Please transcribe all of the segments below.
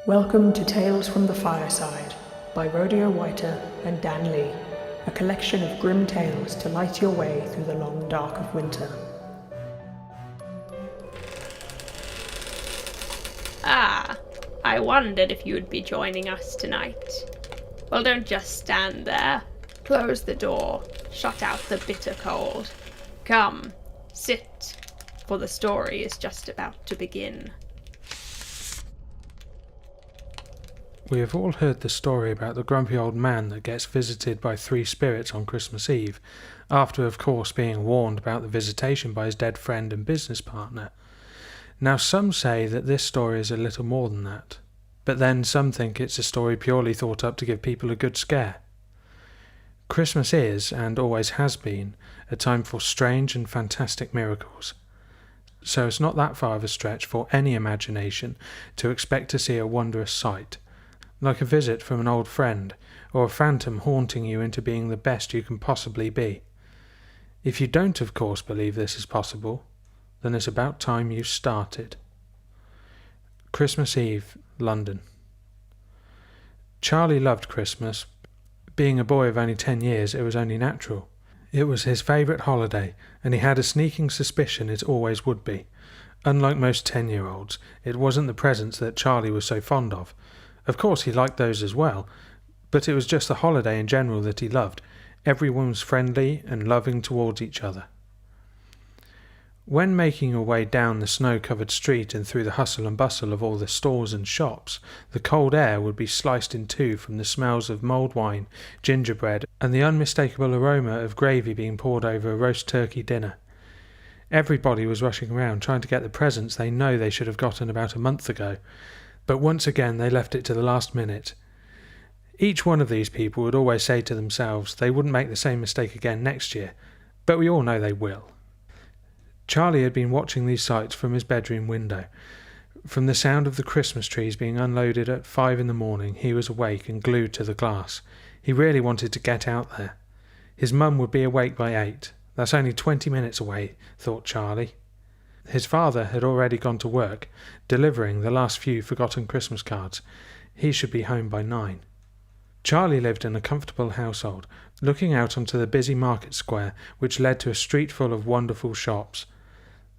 Welcome to Tales from the Fireside by RODEAX and Dan Lee, a collection of grim tales to light your way through the long dark of winter. I wondered if you would be joining us tonight. Well, don't just stand there. Close the door, shut out the bitter cold. Come, sit, for the story is just about to begin. We have all heard the story about the grumpy old man that gets visited by three spirits on Christmas Eve, after of course being warned about the visitation by his dead friend and business partner. Now some say that this story is a little more than that, but then some think it's a story purely thought up to give people a good scare. Christmas is, and always has been, a time for strange and fantastic miracles. So it's not that far of a stretch for any imagination to expect to see a wondrous sight, like a visit from an old friend, or a phantom haunting you into being the best you can possibly be. If you don't, of course, believe this is possible, then it's about time you started. Christmas Eve, London. Charlie loved Christmas. Being a boy of only 10 years, it was only natural. It was his favourite holiday, and he had a sneaking suspicion it always would be. Unlike most 10-year-olds, it wasn't the presents that Charlie was so fond of. Of course he liked those as well, but it was just the holiday in general that he loved. Everyone was friendly and loving towards each other. When making your way down the snow-covered street and through the hustle and bustle of all the stores and shops, the cold air would be sliced in two from the smells of mulled wine, gingerbread, and the unmistakable aroma of gravy being poured over a roast turkey dinner. Everybody was rushing around trying to get the presents they know they should have gotten about a month ago, but once again they left it to the last minute. Each one of these people would always say to themselves they wouldn't make the same mistake again next year, but we all know they will. Charlie had been watching these sights from his bedroom window. From the sound of the Christmas trees being unloaded at 5 a.m, he was awake and glued to the glass. He really wanted to get out there. His mum would be awake by 8. That's only 20 minutes away, thought Charlie. His father had already gone to work, delivering the last few forgotten Christmas cards. He should be home by 9. Charlie lived in a comfortable household, looking out onto the busy market square, which led to a street full of wonderful shops.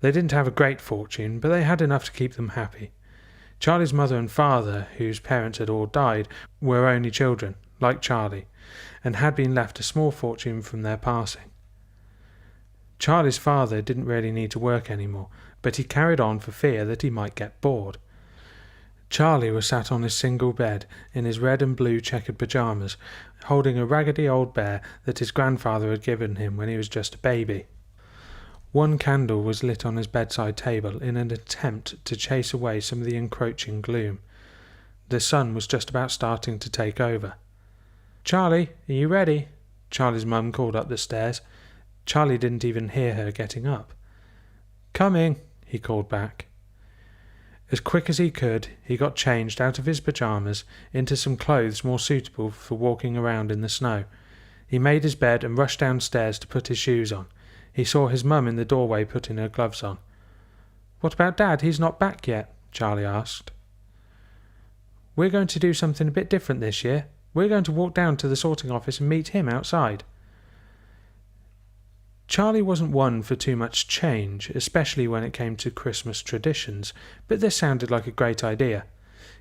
They didn't have a great fortune, but they had enough to keep them happy. Charlie's mother and father, whose parents had all died, were only children, like Charlie, and had been left a small fortune from their passing. Charlie's father didn't really need to work anymore, but he carried on for fear that he might get bored. Charlie was sat on his single bed in his red and blue checkered pyjamas, holding a raggedy old bear that his grandfather had given him when he was just a baby. One candle was lit on his bedside table in an attempt to chase away some of the encroaching gloom. The sun was just about starting to take over. "Charlie, are you ready?" Charlie's mum called up the stairs. Charlie didn't even hear her getting up. "Coming," he called back. As quick as he could, he got changed out of his pyjamas into some clothes more suitable for walking around in the snow. He made his bed and rushed downstairs to put his shoes on. He saw his mum in the doorway putting her gloves on. "What about Dad? He's not back yet?" Charlie asked. "We're going to do something a bit different this year. We're going to walk down to the sorting office and meet him outside." Charlie wasn't one for too much change, especially when it came to Christmas traditions, but this sounded like a great idea.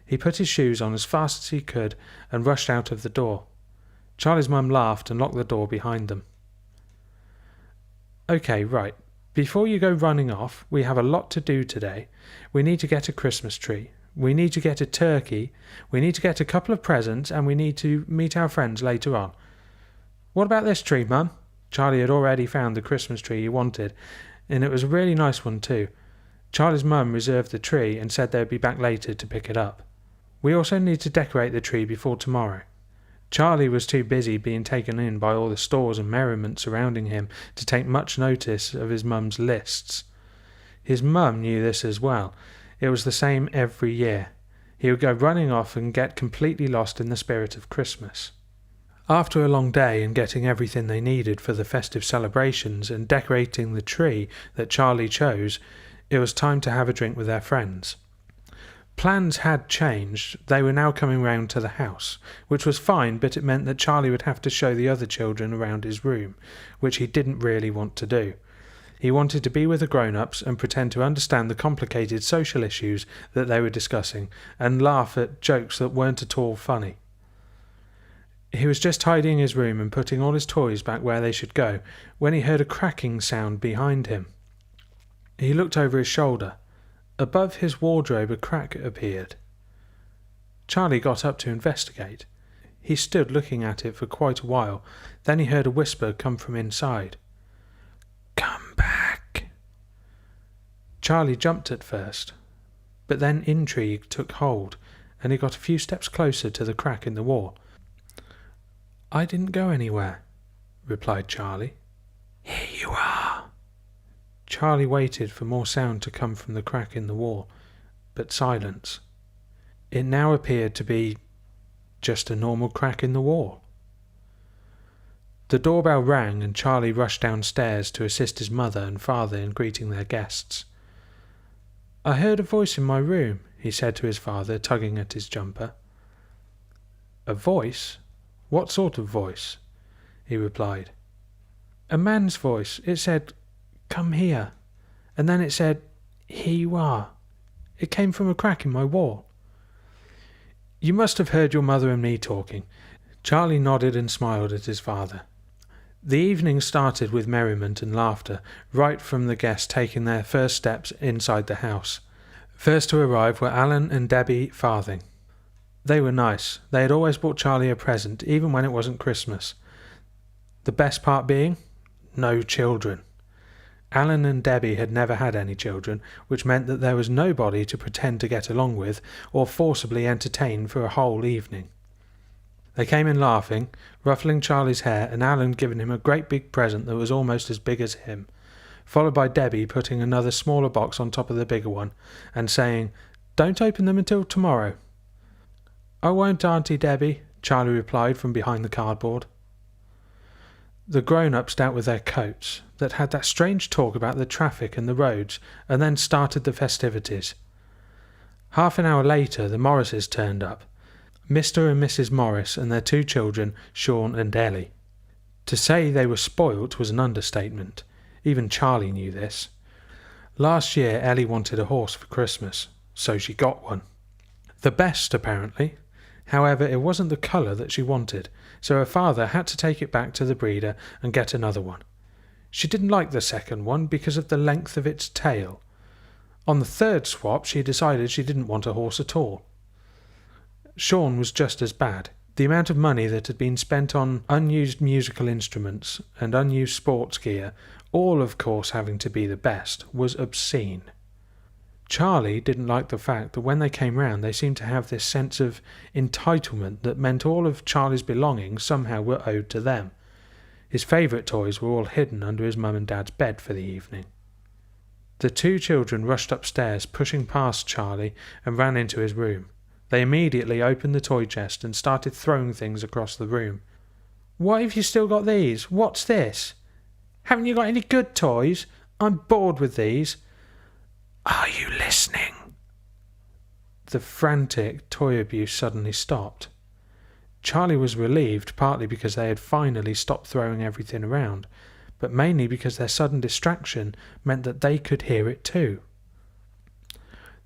He put his shoes on as fast as he could and rushed out of the door. Charlie's mum laughed and locked the door behind them. "Okay, right. Before you go running off, we have a lot to do today. We need to get a Christmas tree. We need to get a turkey. We need to get a couple of presents, and we need to meet our friends later on." "What about this tree, Mum?" Charlie had already found the Christmas tree he wanted, and it was a really nice one too. Charlie's mum reserved the tree and said they would be back later to pick it up. "We also need to decorate the tree before tomorrow." Charlie was too busy being taken in by all the stores and merriment surrounding him to take much notice of his mum's lists. His mum knew this as well. It was the same every year. He would go running off and get completely lost in the spirit of Christmas. After a long day and getting everything they needed for the festive celebrations and decorating the tree that Charlie chose, it was time to have a drink with their friends. Plans had changed. They were now coming round to the house, which was fine, but it meant that Charlie would have to show the other children around his room, which he didn't really want to do. He wanted to be with the grown-ups and pretend to understand the complicated social issues that they were discussing and laugh at jokes that weren't at all funny. He was just tidying his room and putting all his toys back where they should go when he heard a cracking sound behind him. He looked over his shoulder. Above his wardrobe a crack appeared. Charlie got up to investigate. He stood looking at it for quite a while. Then he heard a whisper come from inside. "Come back." Charlie jumped at first, but then intrigue took hold, and he got a few steps closer to the crack in the wall. "I didn't go anywhere," replied Charlie. "Here you are." Charlie waited for more sound to come from the crack in the wall, but silence. It now appeared to be just a normal crack in the wall. The doorbell rang and Charlie rushed downstairs to assist his mother and father in greeting their guests. "I heard a voice in my room," he said to his father, tugging at his jumper. "A voice? What sort of voice?" he replied. "A man's voice. It said, 'Come here,' and then it said, 'Here you are.' It came from a crack in my wall." "You must have heard your mother and me talking." Charlie nodded and smiled at his father. The evening started with merriment and laughter, right from the guests taking their first steps inside the house. First to arrive were Alan and Debbie Farthing. They were nice. They had always bought Charlie a present, even when it wasn't Christmas. The best part being, no children. Alan and Debbie had never had any children, which meant that there was nobody to pretend to get along with or forcibly entertain for a whole evening. They came in laughing, ruffling Charlie's hair, and Alan giving him a great big present that was almost as big as him, followed by Debbie putting another smaller box on top of the bigger one and saying, "Don't open them until tomorrow." "I won't, Auntie Debbie," Charlie replied from behind the cardboard. The grown-ups dealt with their coats, that had that strange talk about the traffic and the roads, and then started the festivities. Half an hour later the Morrises turned up, Mr. and Mrs. Morris and their two children, Sean and Ellie. To say they were spoilt was an understatement. Even Charlie knew this. Last year Ellie wanted a horse for Christmas, so she got one. The best, apparently. However, it wasn't the colour that she wanted, so her father had to take it back to the breeder and get another one. She didn't like the second one because of the length of its tail. On the third swap she decided she didn't want a horse at all. Sean was just as bad. The amount of money that had been spent on unused musical instruments and unused sports gear, all of course having to be the best, was obscene. Charlie didn't like the fact that when they came round they seemed to have this sense of entitlement that meant all of Charlie's belongings somehow were owed to them. His favourite toys were all hidden under his mum and dad's bed for the evening. The two children rushed upstairs, pushing past Charlie, and ran into his room. They immediately opened the toy chest and started throwing things across the room. "Why have you still got these? What's this? Haven't you got any good toys? I'm bored with these." "Are you listening?" The frantic toy abuse suddenly stopped. Charlie was relieved, partly because they had finally stopped throwing everything around, but mainly because their sudden distraction meant that they could hear it too.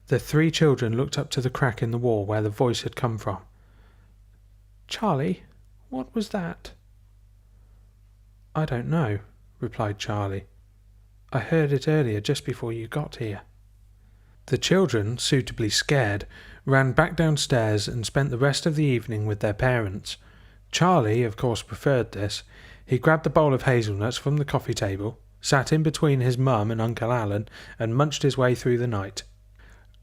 The three children looked up to the crack in the wall where the voice had come from. "Charlie, what was that?" "I don't know," replied Charlie. "I heard it earlier just before you got here." The children, suitably scared, ran back downstairs and spent the rest of the evening with their parents. Charlie, of course, preferred this. He grabbed the bowl of hazelnuts from the coffee table, sat in between his mum and Uncle Alan, and munched his way through the night.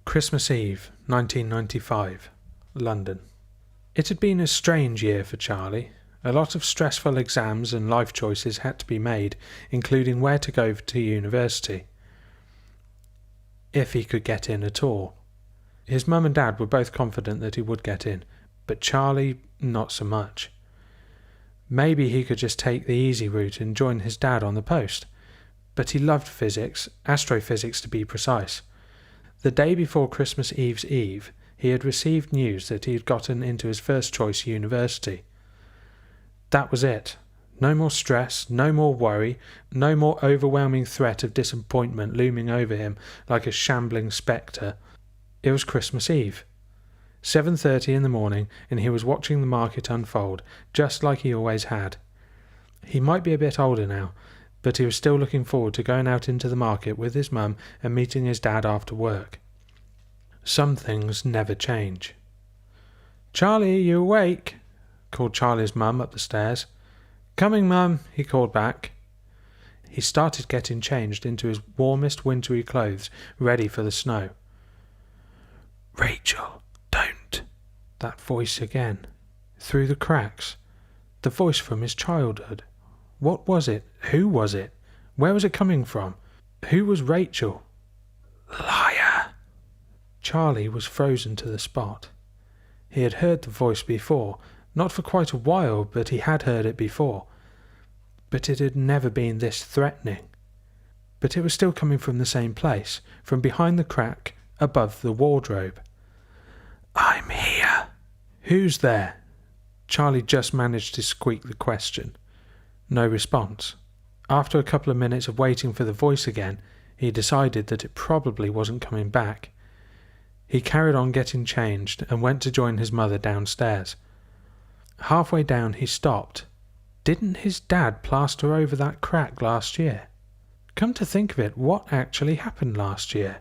Christmas Eve, 1995, London. It had been a strange year for Charlie. A lot of stressful exams and life choices had to be made, including where to go to university, if he could get in at all. His mum and dad were both confident that he would get in, but Charlie not so much. Maybe he could just take the easy route and join his dad on the post, but he loved physics, astrophysics to be precise. The day before Christmas Eve's Eve, he had received news that he had gotten into his first choice university. That was it. No more stress, no more worry, no more overwhelming threat of disappointment looming over him like a shambling spectre. It was Christmas Eve. 7:30 in the morning, and he was watching the market unfold, just like he always had. He might be a bit older now, but he was still looking forward to going out into the market with his mum and meeting his dad after work. Some things never change. "Charlie, you awake?" called Charlie's mum up the stairs. "Coming, mum," he called back. He started getting changed into his warmest wintry clothes, ready for the snow. "Rachel, don't." That voice again. Through the cracks. The voice from his childhood. What was it? Who was it? Where was it coming from? Who was Rachel? Liar! Charlie was frozen to the spot. He had heard the voice before, not for quite a while, but he had heard it before. But it had never been this threatening. But it was still coming from the same place, from behind the crack above the wardrobe. "I'm here." "Who's there?" Charlie just managed to squeak the question. No response. After a couple of minutes of waiting for the voice again, he decided that it probably wasn't coming back. He carried on getting changed and went to join his mother downstairs. Halfway down he stopped. Didn't his dad plaster over that crack last year? Come to think of it, what actually happened last year?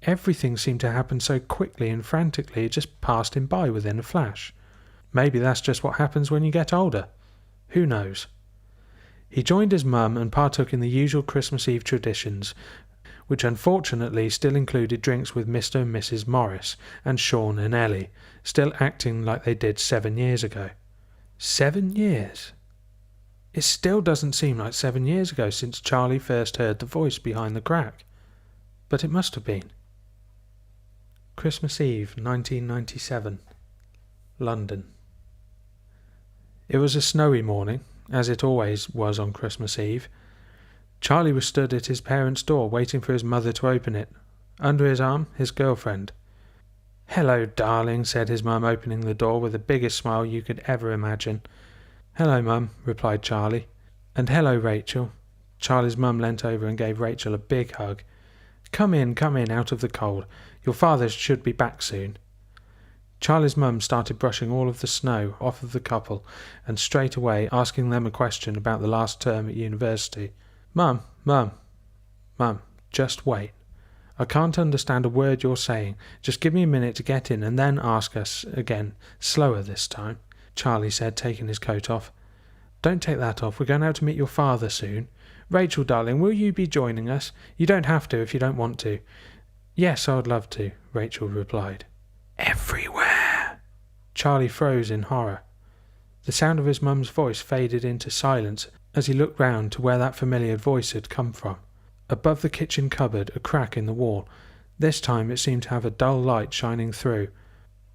Everything seemed to happen so quickly and frantically it just passed him by within a flash. Maybe that's just what happens when you get older. Who knows? He joined his mum and partook in the usual Christmas Eve traditions, which unfortunately still included drinks with Mr. and Mrs. Morris and Sean and Ellie, still acting like they did 7 years ago. 7 years? It still doesn't seem like 7 years ago since Charlie first heard the voice behind the crack. But it must have been. Christmas Eve, 1997. London. It was a snowy morning, as it always was on Christmas Eve. Charlie was stood at his parents' door waiting for his mother to open it. Under his arm, his girlfriend. "Hello, darling," said his mum, opening the door with the biggest smile you could ever imagine. "Hello, mum," replied Charlie. "And hello, Rachel." Charlie's mum leant over and gave Rachel a big hug. Come in, out of the cold. Your father should be back soon." Charlie's mum started brushing all of the snow off of the couple and straight away asking them a question about the last term at university. Mum, just wait. I can't understand a word you're saying. Just give me a minute to get in and then ask us again, slower this time," Charlie said, taking his coat off. "Don't take that off. We're going out to meet your father soon. Rachel, darling, will you be joining us? You don't have to if you don't want to." "Yes, I'd love to," Rachel replied. "Everywhere." Charlie froze in horror. The sound of his mum's voice faded into silence as he looked round to where that familiar voice had come from. Above the kitchen cupboard, a crack in the wall. This time it seemed to have a dull light shining through.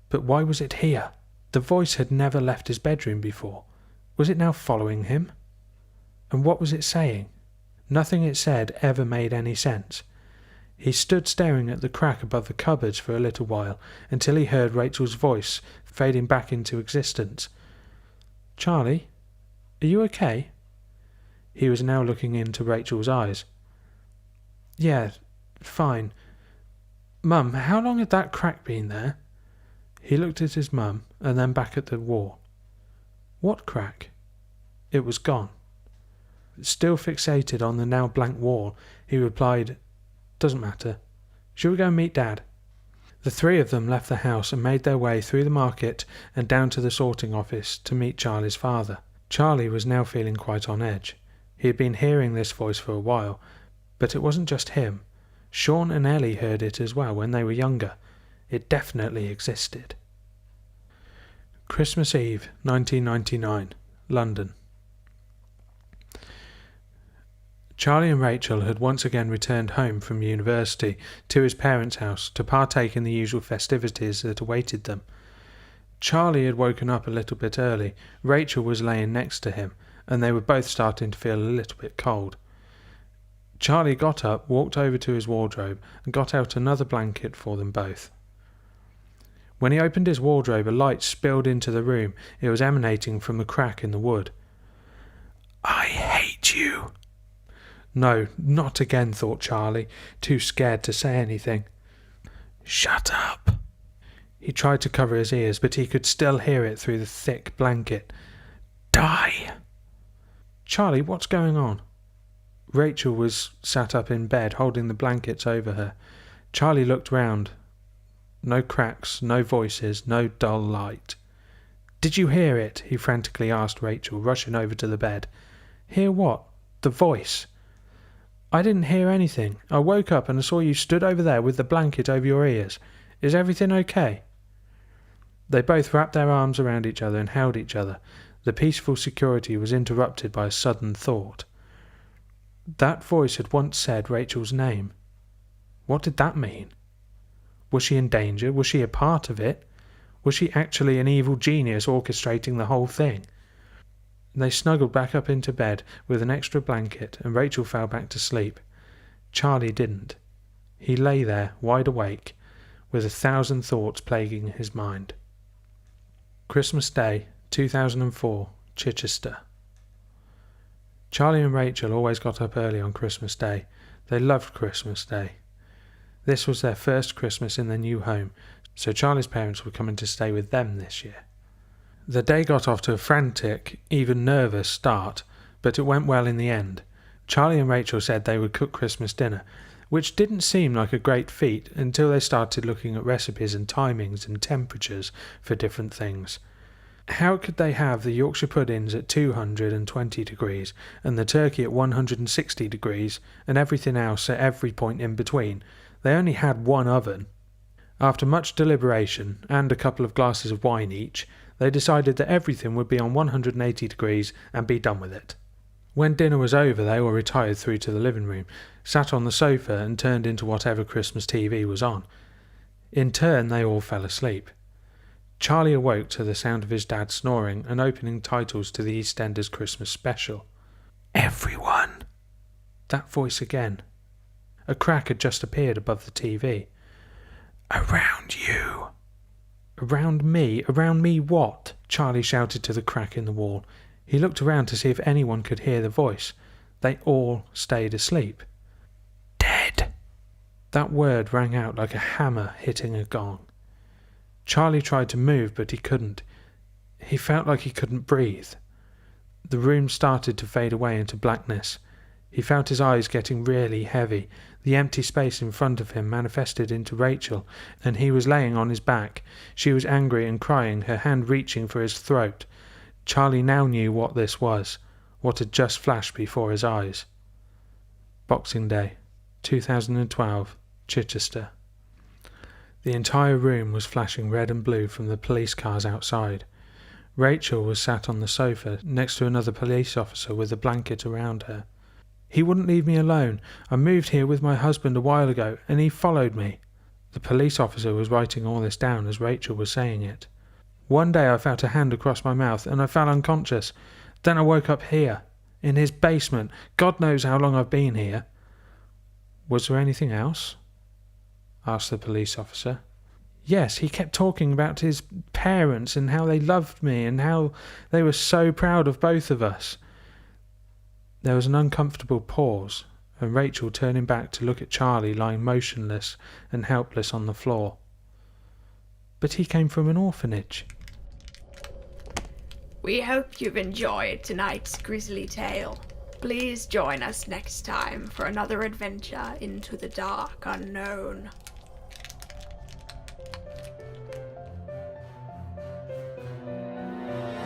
But why was it here? The voice had never left his bedroom before. Was it now following him? And what was it saying? Nothing it said ever made any sense. He stood staring at the crack above the cupboards for a little while, until he heard Rachel's voice fading back into existence. "Charlie, are you okay?" He was now looking into Rachel's eyes. "Yeah, fine. Mum, how long had that crack been there?" He looked at his mum and then back at the wall. "What crack?" It was gone. Still fixated on the now blank wall, he replied, "Doesn't matter. Shall we go and meet Dad?" The three of them left the house and made their way through the market and down to the sorting office to meet Charlie's father. Charlie was now feeling quite on edge. He had been hearing this voice for a while, but it wasn't just him. Sean and Ellie heard it as well when they were younger. It definitely existed. Christmas Eve, 1999, London. Charlie and Rachel had once again returned home from university to his parents' house to partake in the usual festivities that awaited them. Charlie had woken up a little bit early. Rachel was laying next to him, and they were both starting to feel a little bit cold. Charlie got up, walked over to his wardrobe, and got out another blanket for them both. When he opened his wardrobe, a light spilled into the room. It was emanating from a crack in the wood. "I hate you." No, not again, thought Charlie, too scared to say anything. "Shut up." He tried to cover his ears, but he could still hear it through the thick blanket. "Die." "Charlie, what's going on?" Rachel was sat up in bed, holding the blankets over her. Charlie looked round. No cracks, no voices, no dull light. "Did you hear it?" he frantically asked Rachel, rushing over to the bed. "Hear what?" "The voice." "I didn't hear anything. I woke up and I saw you stood over there with the blanket over your ears. Is everything okay?" They both wrapped their arms around each other and held each other. The peaceful security was interrupted by a sudden thought. That voice had once said Rachel's name. What did that mean? Was she in danger? Was she a part of it? Was she actually an evil genius orchestrating the whole thing? They snuggled back up into bed with an extra blanket, and Rachel fell back to sleep. Charlie didn't. He lay there, wide awake, with 1,000 thoughts plaguing his mind. Christmas Day, 2004, Chichester. Charlie and Rachel always got up early on Christmas Day. They loved Christmas Day. This was their first Christmas in their new home, so Charlie's parents were coming to stay with them this year. The day got off to a frantic, even nervous start, but it went well in the end. Charlie and Rachel said they would cook Christmas dinner, which didn't seem like a great feat until they started looking at recipes and timings and temperatures for different things. How could they have the Yorkshire puddings at 220 degrees and the turkey at 160 degrees and everything else at every point in between? They only had one oven. After much deliberation and a couple of glasses of wine each, they decided that everything would be on 180 degrees and be done with it. When dinner was over, they all retired through to the living room, sat on the sofa and turned into whatever Christmas TV was on. In turn, they all fell asleep. Charlie awoke to the sound of his dad snoring and opening titles to the EastEnders Christmas special. "Everyone." That voice again. A crack had just appeared above the TV. "Around you." "Around me? Around me what?" Charlie shouted to the crack in the wall. He looked around to see if anyone could hear the voice. They all stayed asleep. "Dead." That word rang out like a hammer hitting a gong. Charlie tried to move, but he couldn't. He felt like he couldn't breathe. The room started to fade away into blackness. He felt his eyes getting really heavy. The empty space in front of him manifested into Rachel, and he was laying on his back. She was angry and crying, her hand reaching for his throat. Charlie now knew what this was, what had just flashed before his eyes. Boxing Day, 2012, Chichester. The entire room was flashing red and blue from the police cars outside. Rachel was sat on the sofa next to another police officer with a blanket around her. "He wouldn't leave me alone. I moved here with my husband a while ago, and he followed me." The police officer was writing all this down as Rachel was saying it. "One day I felt a hand across my mouth, and I fell unconscious. Then I woke up here, in his basement. God knows how long I've been here." "Was there anything else?" asked the police officer. "Yes, he kept talking about his parents and how they loved me and how they were so proud of both of us." There was an uncomfortable pause, and Rachel turning back to look at Charlie lying motionless and helpless on the floor. "But he came from an orphanage." We hope you've enjoyed tonight's grisly tale. Please join us next time for another adventure into the dark unknown.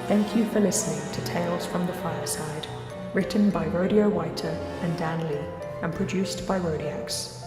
Thank you for listening to Tales from the Fireside, written by Rodeo Whiter and Dan Lee, and produced by RODEAX.